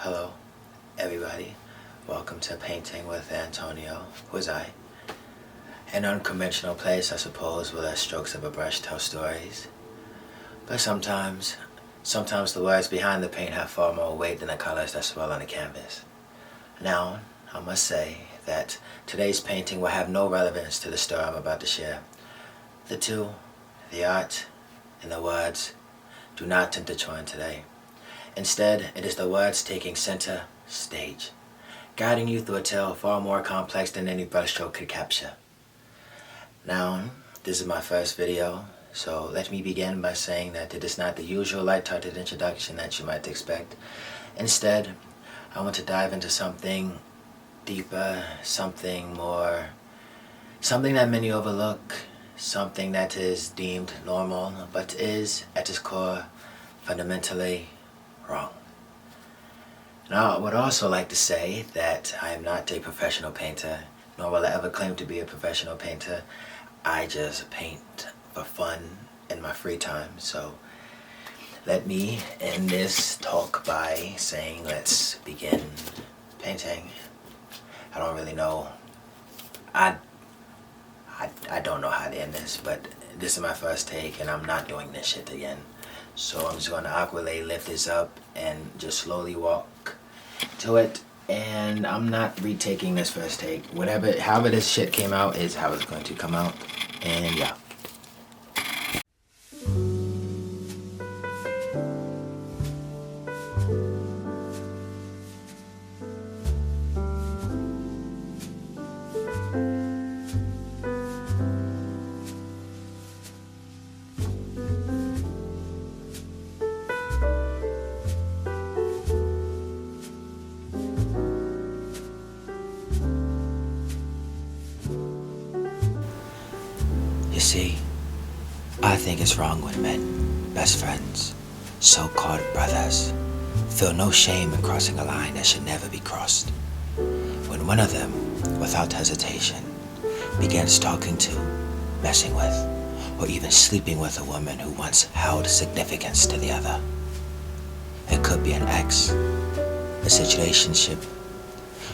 Hello, everybody. Welcome to Painting with Antonio, who's I. An unconventional place, I suppose, where the strokes of a brush tell stories. But sometimes the words behind the paint have far more weight than the colors that swirl on the canvas. Now, I must say that today's painting will have no relevance to the story I'm about to share. The two, the art and the words, do not intertwine today. Instead, it is the words taking center stage, guiding you through a tale far more complex than any brushstroke could capture. Now, this is my first video, so let me begin by saying that it is not the usual light-hearted introduction that you might expect. Instead, I want to dive into something deeper, something that many overlook, something that is deemed normal, but is, at its core, fundamentally wrong. Now, I would also like to say that I am not a professional painter, nor will I ever claim to be a professional painter. I just paint for fun in my free time. So let me end this talk by saying let's begin painting. I don't really know. I don't know how to end this, but this is my first take and I'm not doing this shit again. So I'm just going to awkwardly lift this up and just slowly walk to it. And I'm not retaking this first take. However this shit came out is how it's going to come out. And yeah. You see, I think it's wrong when men, best friends, so-called brothers, feel no shame in crossing a line that should never be crossed. When one of them, without hesitation, begins talking to, messing with, or even sleeping with a woman who once held significance to the other. It could be an ex, a situationship,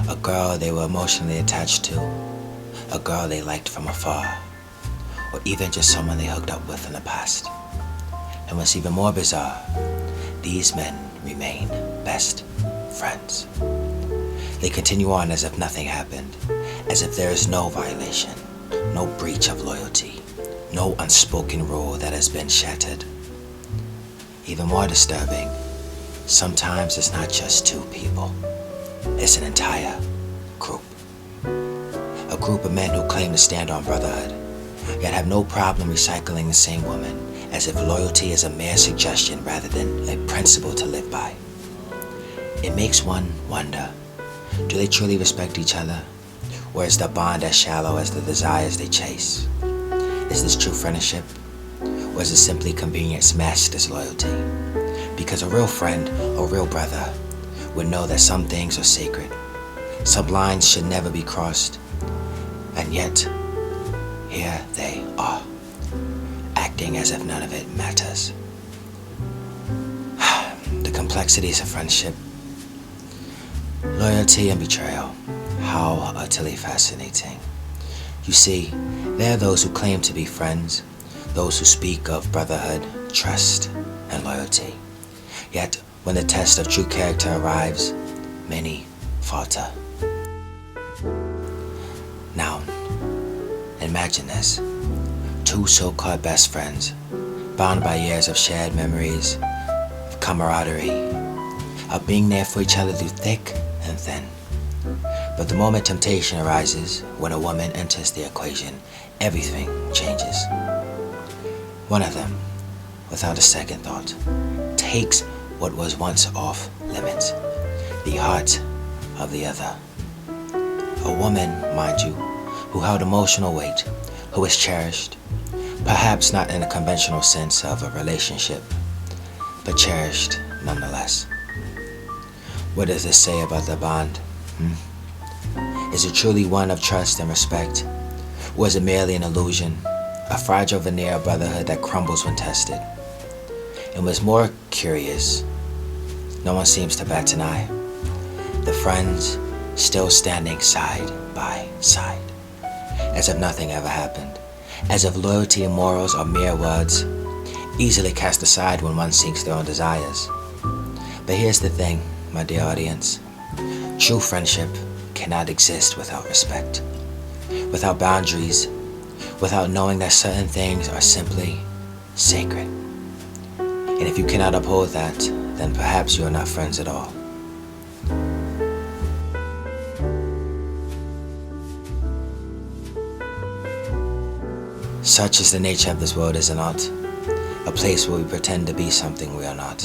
a girl they were emotionally attached to, a girl they liked from afar, or even just someone they hooked up with in the past. And what's even more bizarre, these men remain best friends. They continue on as if nothing happened, as if there is no violation, no breach of loyalty, no unspoken rule that has been shattered. Even more disturbing, sometimes it's not just two people, it's an entire group. A group of men who claim to stand on brotherhood, yet have no problem recycling the same woman, as if loyalty is a mere suggestion rather than a principle to live by. It makes one wonder, do they truly respect each other? Or is the bond as shallow as the desires they chase? Is this true friendship? Or is it simply convenience masked as loyalty? Because a real friend or real brother would know that some things are sacred, some lines should never be crossed, and yet here they are, acting as if none of it matters. The complexities of friendship, loyalty and betrayal, how utterly fascinating. You see, there are those who claim to be friends, those who speak of brotherhood, trust, and loyalty. Yet, when the test of true character arrives, many falter. Now, imagine this. Two so-called best friends, bound by years of shared memories, of camaraderie, of being there for each other through thick and thin. But the moment temptation arises, when a woman enters the equation, everything changes. One of them, without a second thought, takes what was once off limits, the heart of the other. A woman, mind you, who held emotional weight, who was cherished, perhaps not in a conventional sense of a relationship, but cherished nonetheless. What does this say about the bond? Is it truly one of trust and respect? Or is it merely an illusion, a fragile veneer of brotherhood that crumbles when tested? And what's more curious, no one seems to bat an eye. The friends still standing side by side, as if nothing ever happened, as if loyalty and morals are mere words, easily cast aside when one seeks their own desires. But here's the thing, my dear audience. True friendship cannot exist without respect, without boundaries, without knowing that certain things are simply sacred. And if you cannot uphold that, then perhaps you are not friends at all. Such is the nature of this world, is it not? A place where we pretend to be something we are not.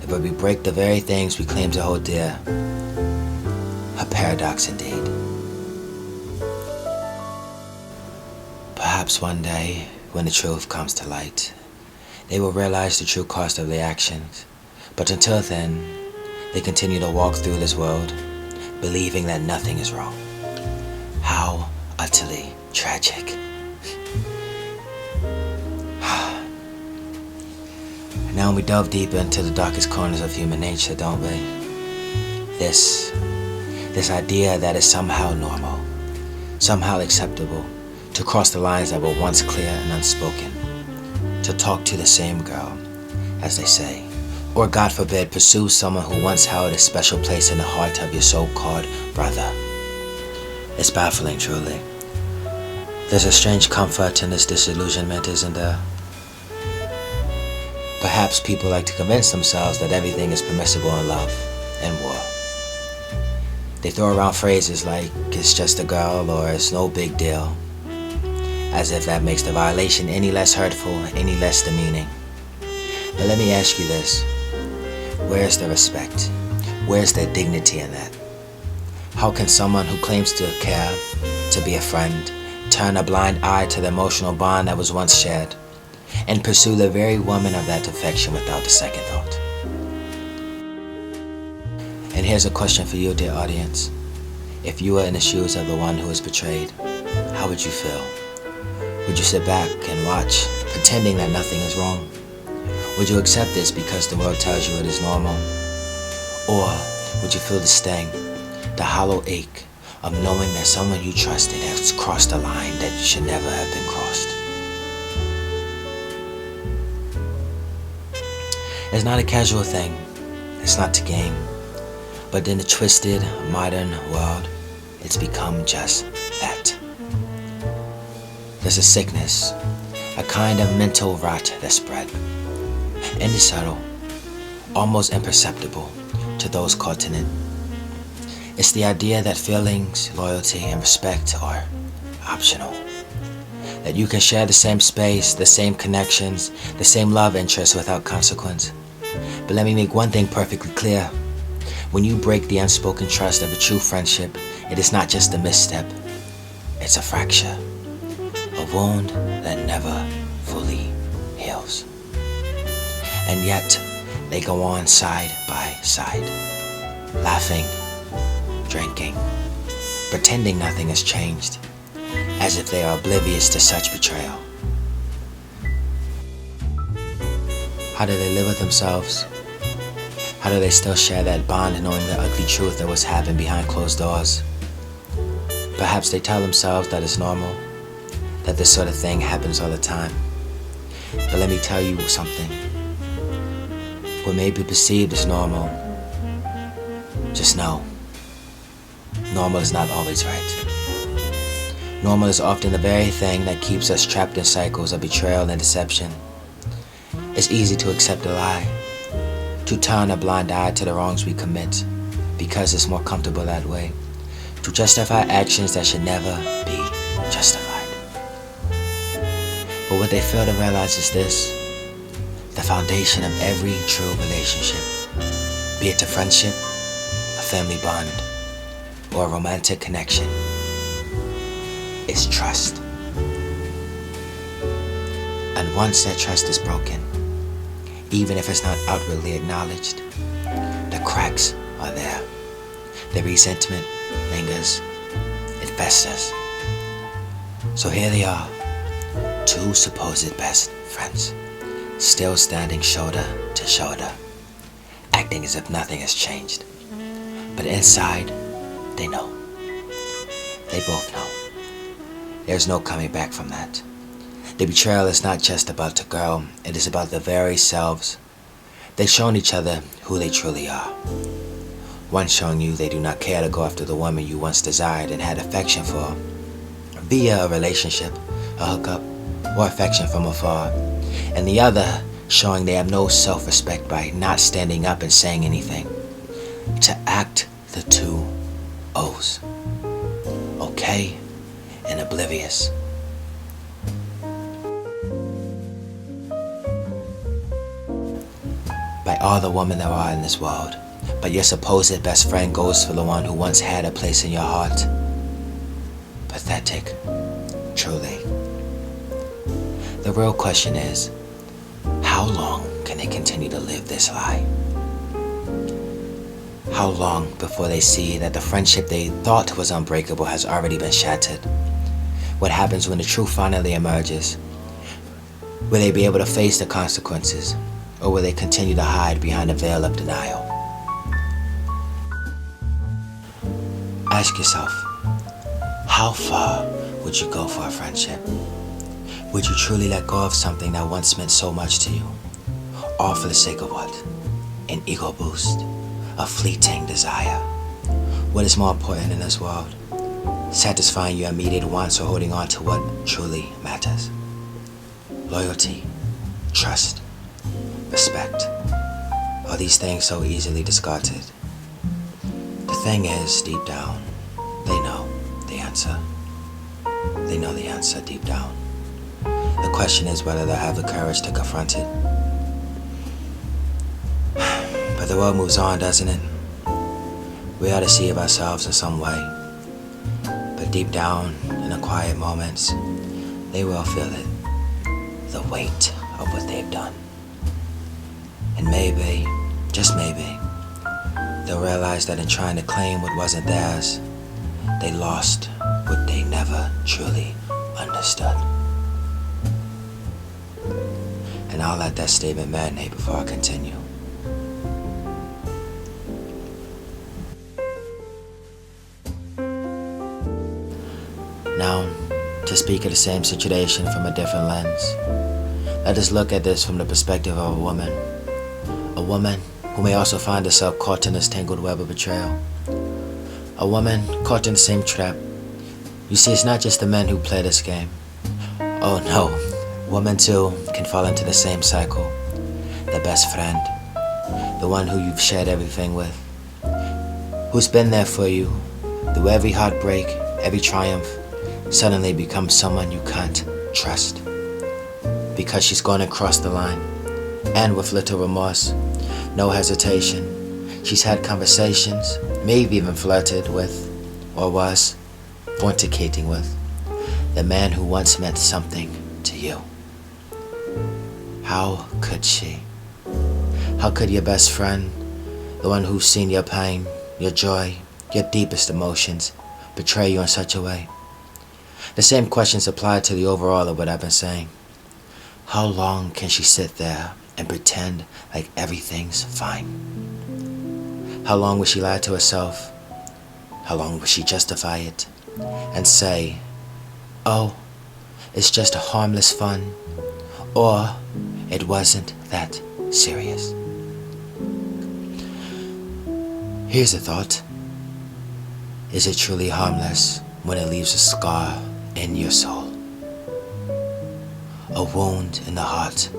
Where we break the very things we claim to hold dear. A paradox indeed. Perhaps one day, when the truth comes to light, they will realize the true cost of their actions. But until then, they continue to walk through this world, believing that nothing is wrong. How utterly tragic. Now we delve deeper into the darkest corners of human nature, don't we? This idea that it's somehow normal, somehow acceptable, to cross the lines that were once clear and unspoken, to talk to the same girl, as they say, or God forbid, pursue someone who once held a special place in the heart of your so-called brother. It's baffling, truly. There's a strange comfort in this disillusionment, isn't there? Perhaps people like to convince themselves that everything is permissible in love and war. They throw around phrases like, it's just a girl, or it's no big deal, as if that makes the violation any less hurtful, any less demeaning. But let me ask you this. Where's the respect? Where's the dignity in that? How can someone who claims to care, to be a friend, turn a blind eye to the emotional bond that was once shared, and pursue the very woman of that affection without a second thought? And here's a question for you, dear audience. If you were in the shoes of the one who was betrayed, how would you feel? Would you sit back and watch, pretending that nothing is wrong? Would you accept this because the world tells you it is normal? Or would you feel the sting, the hollow ache of knowing that someone you trusted has crossed a line that should never have been crossed? It's not a casual thing. It's not to game. But in the twisted, modern world, it's become just that. There's a sickness, a kind of mental rot that spread. And it's subtle, almost imperceptible to those caught in it. It's the idea that feelings, loyalty, and respect are optional. That you can share the same space, the same connections, the same love interests without consequence. But let me make one thing perfectly clear. When you break the unspoken trust of a true friendship, it is not just a misstep. It's a fracture. A wound that never fully heals. And yet, they go on side by side, laughing, drinking, pretending nothing has changed, as if they are oblivious to such betrayal. How do they live with themselves? How do they still share that bond knowing the ugly truth that was happening behind closed doors? Perhaps they tell themselves that it's normal, that this sort of thing happens all the time. But let me tell you something. What may be perceived as normal, just know, normal is not always right. Normal is often the very thing that keeps us trapped in cycles of betrayal and deception. It's easy to accept a lie, to turn a blind eye to the wrongs we commit, because it's more comfortable that way, to justify actions that should never be justified. But what they fail to realize is this: the foundation of every true relationship, be it a friendship, a family bond, or a romantic connection, is trust. And once that trust is broken, even if it's not outwardly acknowledged, the cracks are there. The resentment lingers, it festers. So here they are, two supposed best friends, still standing shoulder to shoulder, acting as if nothing has changed. But inside, they know. They both know. There's no coming back from that. The betrayal is not just about the girl, it is about their very selves. They've shown each other who they truly are. One showing you they do not care to go after the woman you once desired and had affection for, via a relationship, a hookup, or affection from afar. And the other showing they have no self-respect by not standing up and saying anything. To act the two O's. Okay and oblivious. By all the women there are in this world, but your supposed best friend goes for the one who once had a place in your heart. Pathetic, truly. The real question is, how long can they continue to live this lie? How long before they see that the friendship they thought was unbreakable has already been shattered? What happens when the truth finally emerges? Will they be able to face the consequences, or will they continue to hide behind a veil of denial? Ask yourself, how far would you go for a friendship? Would you truly let go of something that once meant so much to you? All for the sake of what? An ego boost? A fleeting desire? What is more important in this world? Satisfying your immediate wants or holding on to what truly matters? Loyalty, trust, respect. Are these things so easily discarded? The thing is, deep down, they know the answer. They know the answer deep down. The question is whether they'll have the courage to confront it. But the world moves on, doesn't it? We ought to see of ourselves in some way. But deep down, in the quiet moments, they will feel it. The weight of what they've done. And maybe, just maybe, they'll realize that in trying to claim what wasn't theirs, they lost what they never truly understood. And I'll let that statement marinate before I continue. Now, to speak of the same situation from a different lens, let us look at this from the perspective of a woman. A woman who may also find herself caught in this tangled web of betrayal. A woman caught in the same trap. You see, it's not just the men who play this game. Oh no, women too can fall into the same cycle. The best friend, the one who you've shared everything with, who's been there for you through every heartbreak, every triumph, suddenly becomes someone you can't trust. Because she's gone across the line, and with little remorse, no hesitation. She's had conversations, maybe even flirted with, or was fornicating with, the man who once meant something to you. How could she? How could your best friend, the one who's seen your pain, your joy, your deepest emotions, betray you in such a way? The same questions apply to the overall of what I've been saying. How long can she sit there and pretend like everything's fine? How long will she lie to herself? How long will she justify it and say, oh, it's just a harmless fun, or it wasn't that serious? Here's a thought. Is it truly harmless when it leaves a scar in your soul? A wound in the heart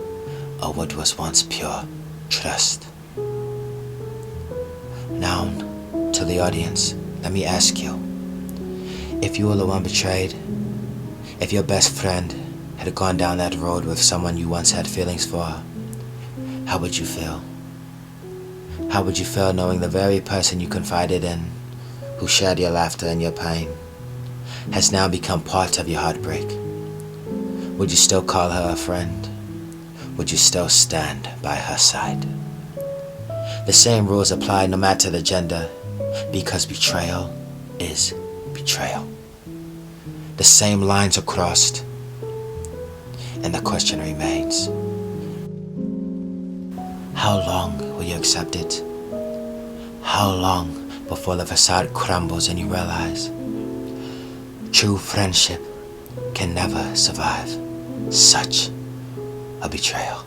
of what was once pure trust. Now, to the audience, let me ask you, if you were the one betrayed, if your best friend had gone down that road with someone you once had feelings for, how would you feel? How would you feel knowing the very person you confided in, who shared your laughter and your pain, has now become part of your heartbreak? Would you still call her a friend? Would you still stand by her side? The same rules apply no matter the gender, because betrayal is betrayal. The same lines are crossed, and the question remains, how long will you accept it? How long before the facade crumbles and you realize true friendship can never survive such a betrayal.